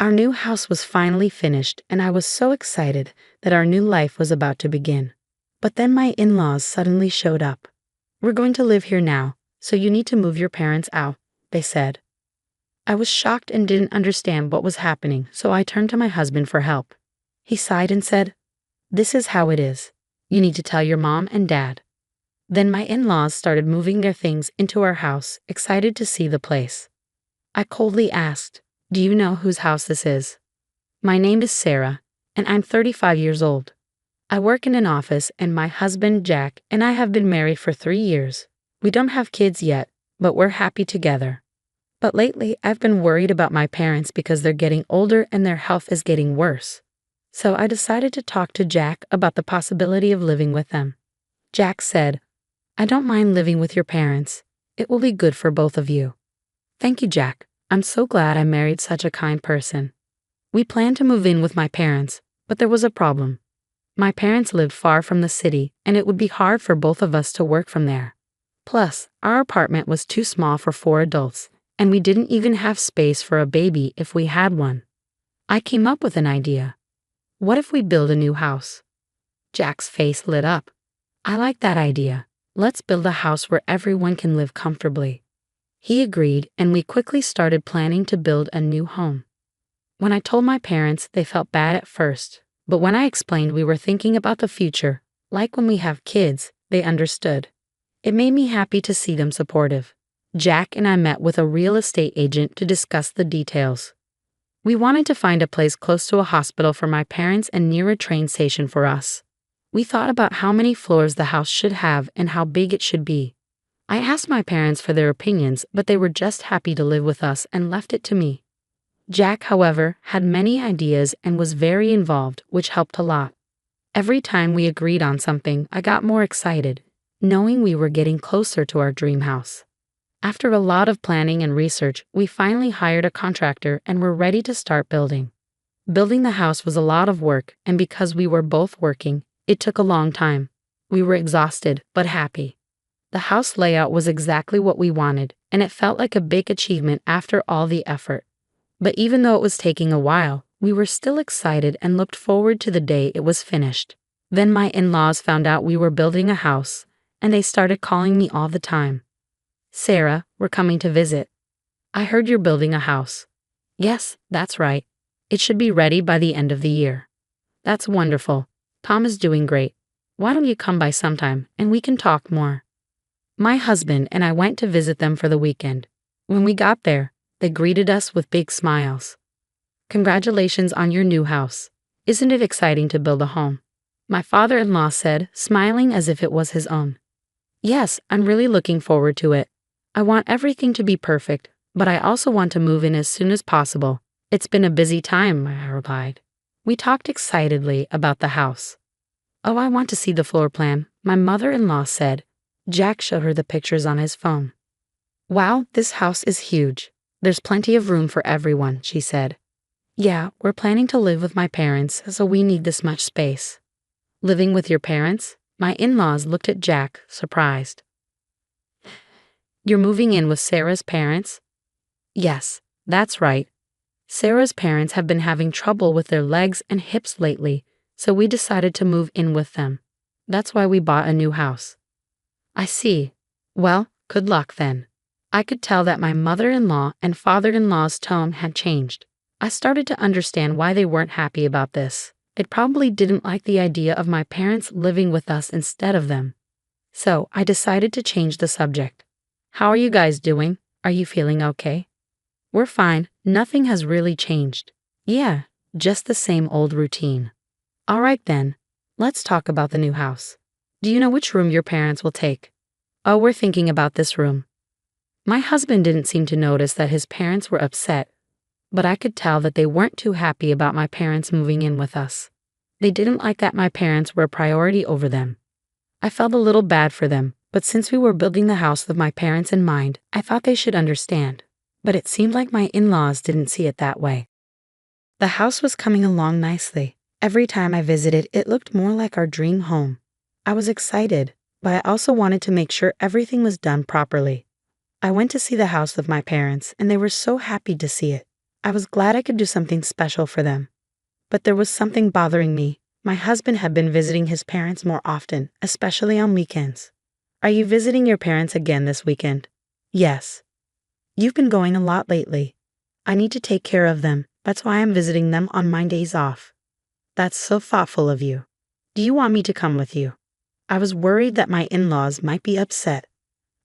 Our new house was finally finished, and I was so excited that our new life was about to begin. But then my in-laws suddenly showed up. "We're going to live here now, so you need to move your parents out," they said. I was shocked and didn't understand what was happening, so I turned to my husband for help. He sighed and said, "This is how it is. You need to tell your mom and dad." Then my in-laws started moving their things into our house, excited to see the place. I coldly asked, "Do you know whose house this is?" "My name is Sarah, and I'm 35 years old. I work in an office, and my husband, Jack, and I have been married for 3 years. We don't have kids yet, but we're happy together. But lately, I've been worried about my parents because they're getting older and their health is getting worse. So I decided to talk to Jack about the possibility of living with them." Jack said, "I don't mind living with your parents. It will be good for both of you." "Thank you, Jack. I'm so glad I married such a kind person." We planned to move in with my parents, but there was a problem. My parents lived far from the city, and it would be hard for both of us to work from there. Plus, our apartment was too small for 4 adults, and we didn't even have space for a baby if we had one. I came up with an idea. "What if we build a new house?" Jack's face lit up. "I like that idea. Let's build a house where everyone can live comfortably." He agreed, and we quickly started planning to build a new home. When I told my parents, they felt bad at first, but when I explained we were thinking about the future, like when we have kids, they understood. It made me happy to see them supportive. Jack and I met with a real estate agent to discuss the details. We wanted to find a place close to a hospital for my parents and near a train station for us. We thought about how many floors the house should have and how big it should be. I asked my parents for their opinions, but they were just happy to live with us and left it to me. Jack, however, had many ideas and was very involved, which helped a lot. Every time we agreed on something, I got more excited, knowing we were getting closer to our dream house. After a lot of planning and research, we finally hired a contractor and were ready to start building. Building the house was a lot of work, and because we were both working, it took a long time. We were exhausted, but happy. The house layout was exactly what we wanted, and it felt like a big achievement after all the effort. But even though it was taking a while, we were still excited and looked forward to the day it was finished. Then my in-laws found out we were building a house, and they started calling me all the time. "Sarah, we're coming to visit. I heard you're building a house." "Yes, that's right. It should be ready by the end of the year." "That's wonderful. Tom is doing great. Why don't you come by sometime and we can talk more?" My husband and I went to visit them for the weekend. When we got there, they greeted us with big smiles. "Congratulations on your new house. Isn't it exciting to build a home?" my father-in-law said, smiling as if it was his own. "Yes, I'm really looking forward to it. I want everything to be perfect, but I also want to move in as soon as possible. It's been a busy time," I replied. We talked excitedly about the house. "Oh, I want to see the floor plan," my mother-in-law said. Jack showed her the pictures on his phone. "Wow, this house is huge. There's plenty of room for everyone," she said. "Yeah, we're planning to live with my parents, so we need this much space." "Living with your parents?" My in-laws looked at Jack, surprised. "You're moving in with Sarah's parents?" "Yes, that's right. Sarah's parents have been having trouble with their legs and hips lately, so we decided to move in with them. That's why we bought a new house." "I see. Well, good luck then." I could tell that my mother-in-law and father-in-law's tone had changed. I started to understand why they weren't happy about this. They probably didn't like the idea of my parents living with us instead of them. So I decided to change the subject. "How are you guys doing? Are you feeling okay?" "We're fine. Nothing has really changed." "Yeah, just the same old routine." "All right then. Let's talk about the new house. Do you know which room your parents will take?" "Oh, we're thinking about this room." My husband didn't seem to notice that his parents were upset, but I could tell that they weren't too happy about my parents moving in with us. They didn't like that my parents were a priority over them. I felt a little bad for them, but since we were building the house with my parents in mind, I thought they should understand. But it seemed like my in-laws didn't see it that way. The house was coming along nicely. Every time I visited, it looked more like our dream home. I was excited, but I also wanted to make sure everything was done properly. I went to see the house with my parents, and they were so happy to see it. I was glad I could do something special for them. But there was something bothering me. My husband had been visiting his parents more often, especially on weekends. Are you visiting your parents again this weekend? Yes. You've been going a lot lately. I need to take care of them. That's why I'm visiting them on my days off. That's so thoughtful of you. Do you want me to come with you? I was worried that my in-laws might be upset.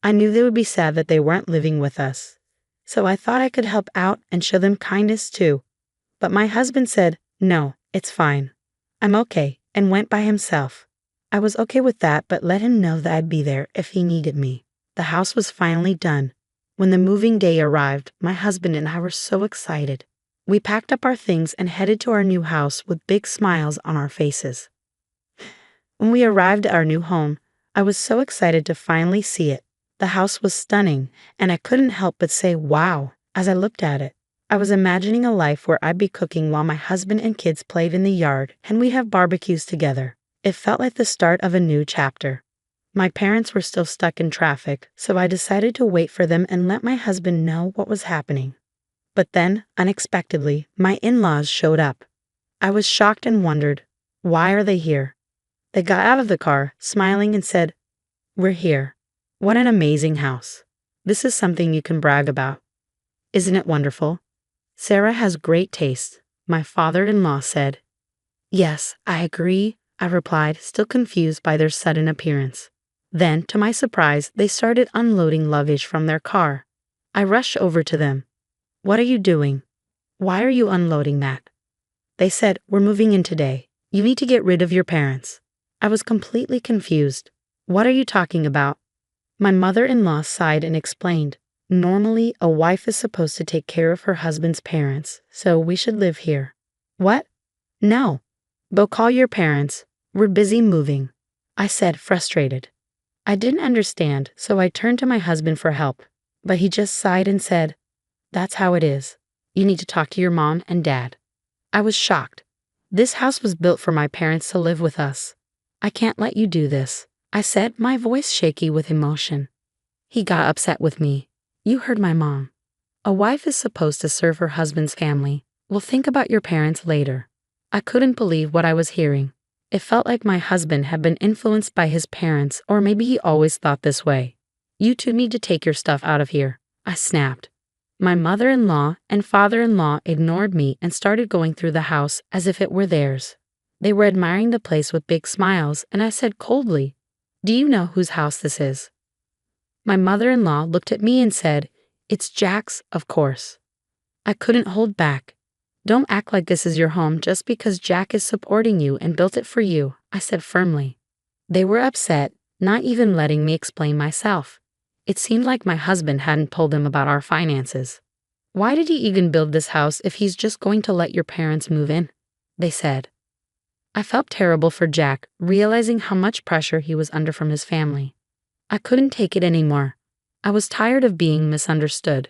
I knew they would be sad that they weren't living with us. So I thought I could help out and show them kindness too. But my husband said, no, it's fine. I'm okay, and went by himself. I was okay with that, but let him know that I'd be there if he needed me. The house was finally done. When the moving day arrived, my husband and I were so excited. We packed up our things and headed to our new house with big smiles on our faces. When we arrived at our new home, I was so excited to finally see it. The house was stunning, and I couldn't help but say wow as I looked at it. I was imagining a life where I'd be cooking while my husband and kids played in the yard and we'd have barbecues together. It felt like the start of a new chapter. My parents were still stuck in traffic, so I decided to wait for them and let my husband know what was happening. But then, unexpectedly, my in-laws showed up. I was shocked and wondered, why are they here? They got out of the car, smiling, and said, we're here. What an amazing house. This is something you can brag about. Isn't it wonderful? Sarah has great taste, my father-in-law said. Yes, I agree, I replied, still confused by their sudden appearance. Then, to my surprise, they started unloading luggage from their car. I rushed over to them. What are you doing? Why are you unloading that? They said, we're moving in today. You need to get rid of your parents. I was completely confused. What are you talking about? My mother-in-law sighed and explained. Normally, a wife is supposed to take care of her husband's parents, so we should live here. What? No. Go call your parents. We're busy moving, I said, frustrated. I didn't understand, so I turned to my husband for help, but he just sighed and said, that's how it is. You need to talk to your mom and dad. I was shocked. This house was built for my parents to live with us. I can't let you do this, I said, my voice shaky with emotion. He got upset with me. You heard my mom. A wife is supposed to serve her husband's family. Well, think about your parents later. I couldn't believe what I was hearing. It felt like my husband had been influenced by his parents, or maybe he always thought this way. You two need to take your stuff out of here, I snapped. My mother-in-law and father-in-law ignored me and started going through the house as if it were theirs. They were admiring the place with big smiles, and I said coldly, do you know whose house this is? My mother-in-law looked at me and said, it's Jack's, of course. I couldn't hold back. Don't act like this is your home just because Jack is supporting you and built it for you, I said firmly. They were upset, not even letting me explain myself. It seemed like my husband hadn't told them about our finances. Why did he even build this house if he's just going to let your parents move in? They said. I felt terrible for Jack, realizing how much pressure he was under from his family. I couldn't take it anymore. I was tired of being misunderstood.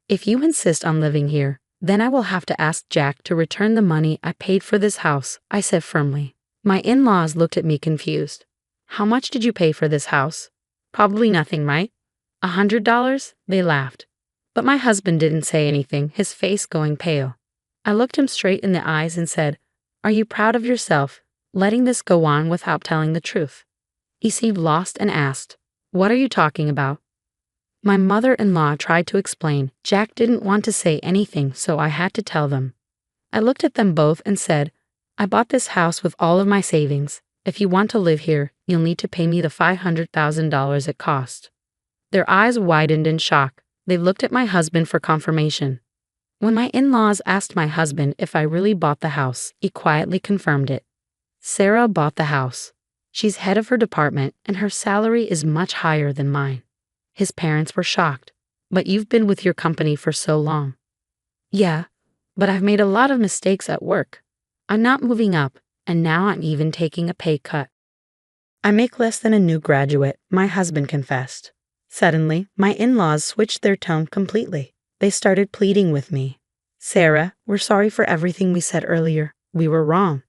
If you insist on living here, then I will have to ask Jack to return the money I paid for this house, I said firmly. My in-laws looked at me confused. How much did you pay for this house? Probably nothing, right? $100? They laughed. But my husband didn't say anything, his face going pale. I looked him straight in the eyes and said, are you proud of yourself, letting this go on without telling the truth? He seemed lost and asked, what are you talking about? My mother-in-law tried to explain. Jack didn't want to say anything, so I had to tell them. I looked at them both and said, I bought this house with all of my savings. If you want to live here, you'll need to pay me the $500,000 it cost. Their eyes widened in shock. They looked at my husband for confirmation. When my in-laws asked my husband if I really bought the house, he quietly confirmed it. Sarah bought the house. She's head of her department, and her salary is much higher than mine. His parents were shocked. But you've been with your company for so long. Yeah, but I've made a lot of mistakes at work. I'm not moving up, and now I'm even taking a pay cut. I make less than a new graduate, my husband confessed. Suddenly, my in-laws switched their tone completely. They started pleading with me. Sarah, we're sorry for everything we said earlier. We were wrong.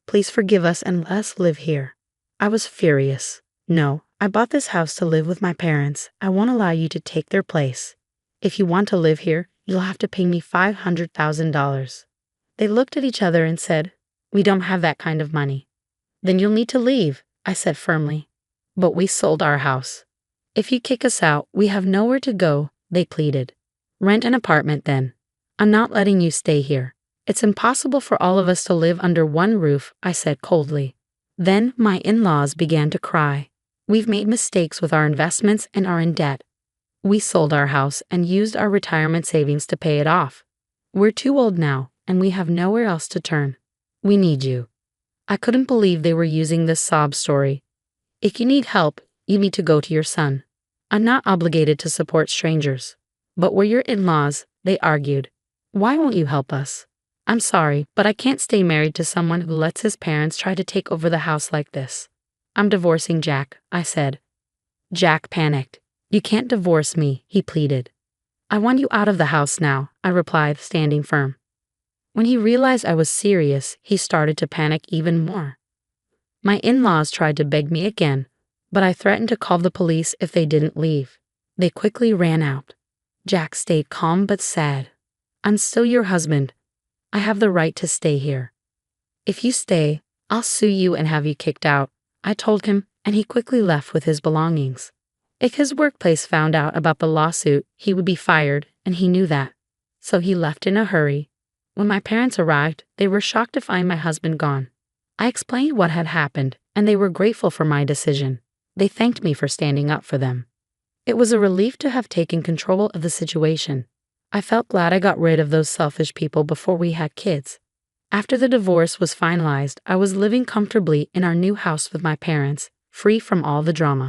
Please forgive us and let us live here. I was furious. No, I bought this house to live with my parents. I won't allow you to take their place. If you want to live here, You'll have to pay me $500,000. They looked at each other and said, "We don't have that kind of money." "Then you'll need to leave," I said firmly. "But we sold our house." "If you kick us out, we have nowhere to go," they pleaded. "Rent an apartment then. I'm not letting you stay here. It's impossible for all of us to live under one roof," I said coldly. Then my in-laws began to cry. "We've made mistakes with our investments and are in debt. We sold our house and used our retirement savings to pay it off. We're too old now, and we have nowhere else to turn. We need you." I couldn't believe they were using this sob story. "If you need help, you need to go to your son. I'm not obligated to support strangers." "But we're your in-laws," they argued. "Why won't you help us?" "I'm sorry, but I can't stay married to someone who lets his parents try to take over the house like this. I'm divorcing Jack," I said. Jack panicked. "You can't divorce me," he pleaded. "I want you out of the house now," I replied, standing firm. When he realized I was serious, he started to panic even more. My in-laws tried to beg me again, but I threatened to call the police if they didn't leave. They quickly ran out. Jack stayed calm but sad. "I'm still your husband. I have the right to stay here. If you stay, I'll sue you and have you kicked out," I told him, and he quickly left with his belongings. If his workplace found out about the lawsuit, he would be fired, and he knew that. So he left in a hurry. When my parents arrived, they were shocked to find my husband gone. I explained what had happened, and they were grateful for my decision. They thanked me for standing up for them. It was a relief to have taken control of the situation. I felt glad I got rid of those selfish people before we had kids. After the divorce was finalized, I was living comfortably in our new house with my parents, free from all the drama.